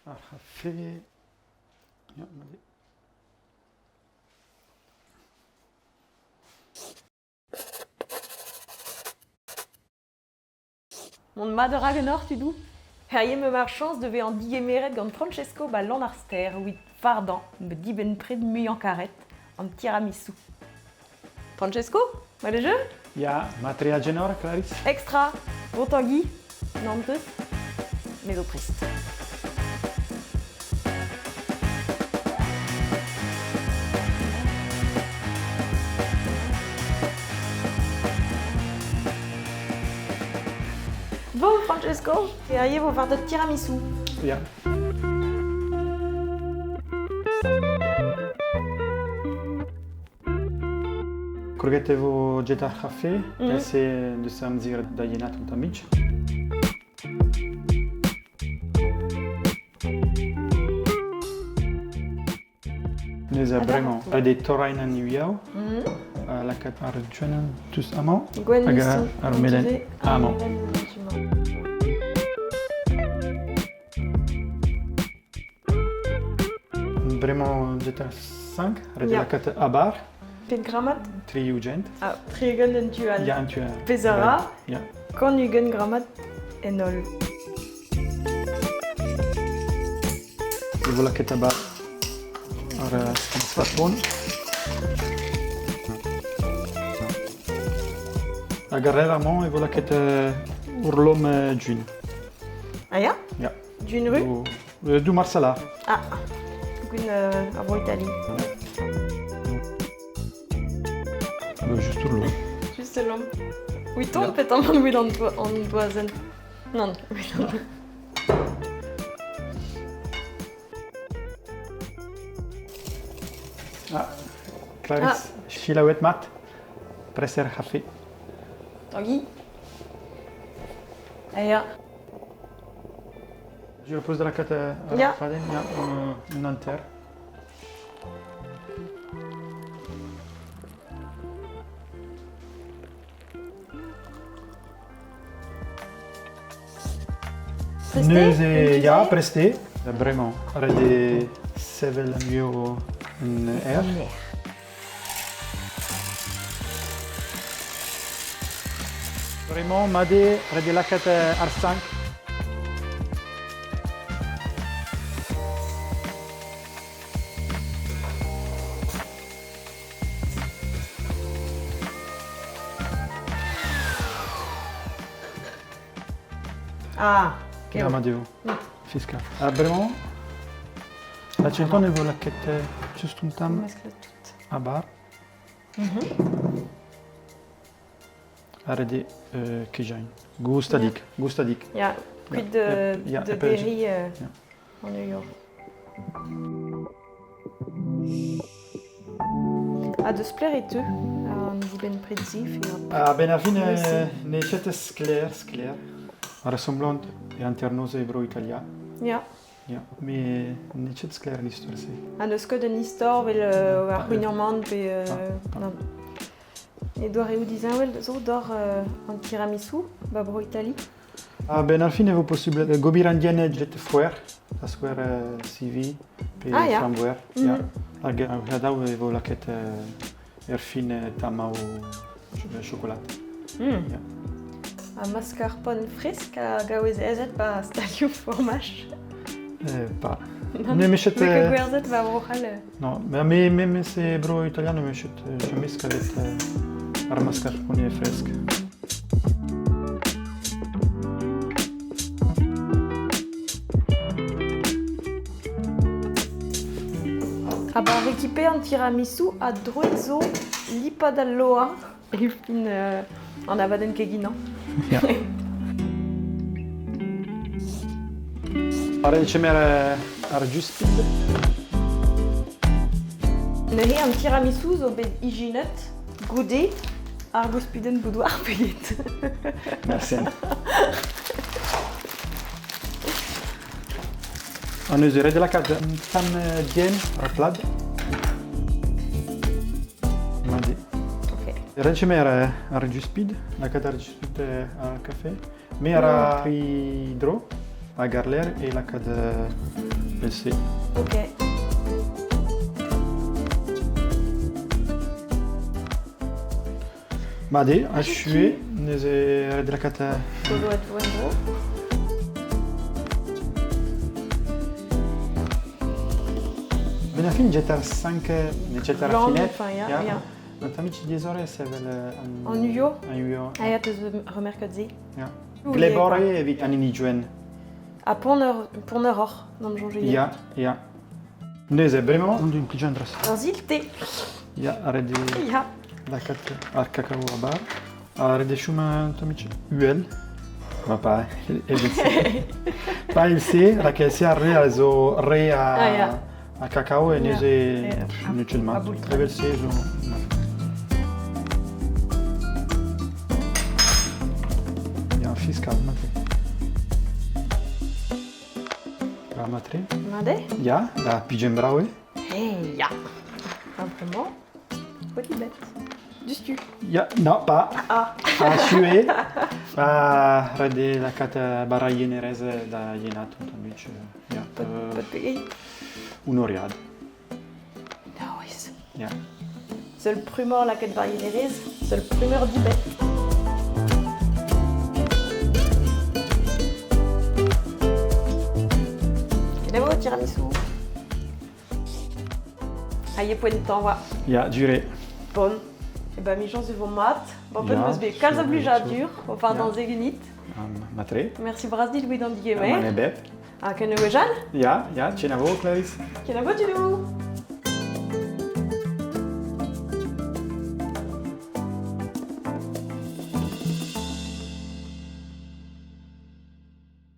الخفي يعمل Mon mad Ragnor, tu doux? Herje mar chance devait en digemeret gant Francesco ba lanarster, oui, fardan, me diben pred muant karet, en tiramisu. Francesco, ma le jeu? Ja, materiaal genor, Clarisse. Extra, gros tanguy, nantes, mais au prest. Bon, Francesco, herje vo faire de tiramisu. Ja. Croquette vo jetar café, c'est de samzir dayenat un tamic. Nez vraiment a des torain an iwiao, la cat arjunan tous amant, Gwen aga Nisson, armelen amant. Vraiment jetar 5, Ja. la cat abar, Pet gramat? tri ugent. Ah, triegen den tual. Ja, tu as. Pezara, Ja. quand ugen gramat enol. Et voilà que tabac ar spatron. Agarrer la main et voilà que te urlom djun. Ah ya? Ja. D'une rue? Du marsala. Ah, gwen a Italie. Juste urlom. Juste l'homme. Oui, ton peut en oui en doazen. Non, oui, non. Ah, Clarisse, chilawet mat, presser café. Tanguy? Ah ya. Je repose de la cate Ja. faden, ja, un enter. Neus et ja, presté. Vraiment, arrêtez sevel mieux en air. Vraiment, madé, arrêtez la cate R5. Ah, ok. Ja, Madeo. Fiscal. Vraiment, la centone ne vuole che te just un tam a bar. Arrêtez que j'aille. Gustadik, gustadik. Ja, quid de Ja, de appel- Berry Ja. en New York. Ah, de splereteux, an diben predzif. Ah, ben à fin, Merci. ne chete scler. Ressemblant et internose ebro italia. Ja. Ja, mais ne chete scler l'histoire c'est. An eus ket un istor vel ar c'houignan pe... non. E doar eo dizinwel zo d'or an tiramisu, ba bro Italie. Ah, ben à fin, è possible gobir indienne jet fuer, la square CV, pe Ah, ja. framboer. Ja. Agradau e vola che er fin tama o chocolat. Ja. A mascarpone fresk a gawez ezet ba stalioù fromage. Pas. Ne me chete. Mek a gwerzet ba brochal. No, mais c'est bro italiano me chete jamais scavet ar mascarpone fresque. A ba rekipe an tiramisu a droet zo lipad al loa. E fin an avaden keginan. Ja. Are cemer ar just speed. Neuze an tiramisu zo bet ijinet, goude, ar gospuden boudoir peget. Merci. On eus ret de la carte tam dien ar plad. Madi. Ok. Ret cemer ar just speed, la carte ar just speed ar café. Me ar hydro, a garler et la carte PC. Ok. Made, asciue, neze redrakata. Dodo et Vuenro. Benafin jetar 5 jetar Blanc, finet. enfin, ja. Want amici desore se vel En uio? An uio. Ah ja, dus remerkadzi. Ja. Oei, Glebore evit anini juen. A Ponder or, nam jonge je. Ja, ja. Neze bremañ an d'un plijandras. An zilte. Ja, arredi Ja. lakat ar kakao a bar. Arredi chuma amici uel. Ma pa, pa il se, la che se arre also re Ah, ja. a cacao e neze Ja. nucil mat. Abul. Traverse zo. Ja, fiscal mate. La matre. Made? Ja, la pigeon braue. Hey, ja. Simplement. Petit bête. Du stu. Ja, no, pa. Ah. A sue. Pa rede la cata baraie nereze da ienato amici. Ja. Pot pegei. Un oriad. No, is. Ja. Seul prumor la quête variénérise, seul prumeur d'ibet. Kenavo tiramisu. Aïe, point de temps, wa. Ja, dure. Bon. Et ben, mes gens vont mat. Bon, Ja, pas de be. Kalza zo, bluja zo. dur. On part Ja. dans Zegenit. Matre. Merci Brasdi, Louis dans Mane Digemer. bep. Ah, Kenavo Jeanne. Ja, ja, cenavo, Clarisse. Kenavo, tu nous.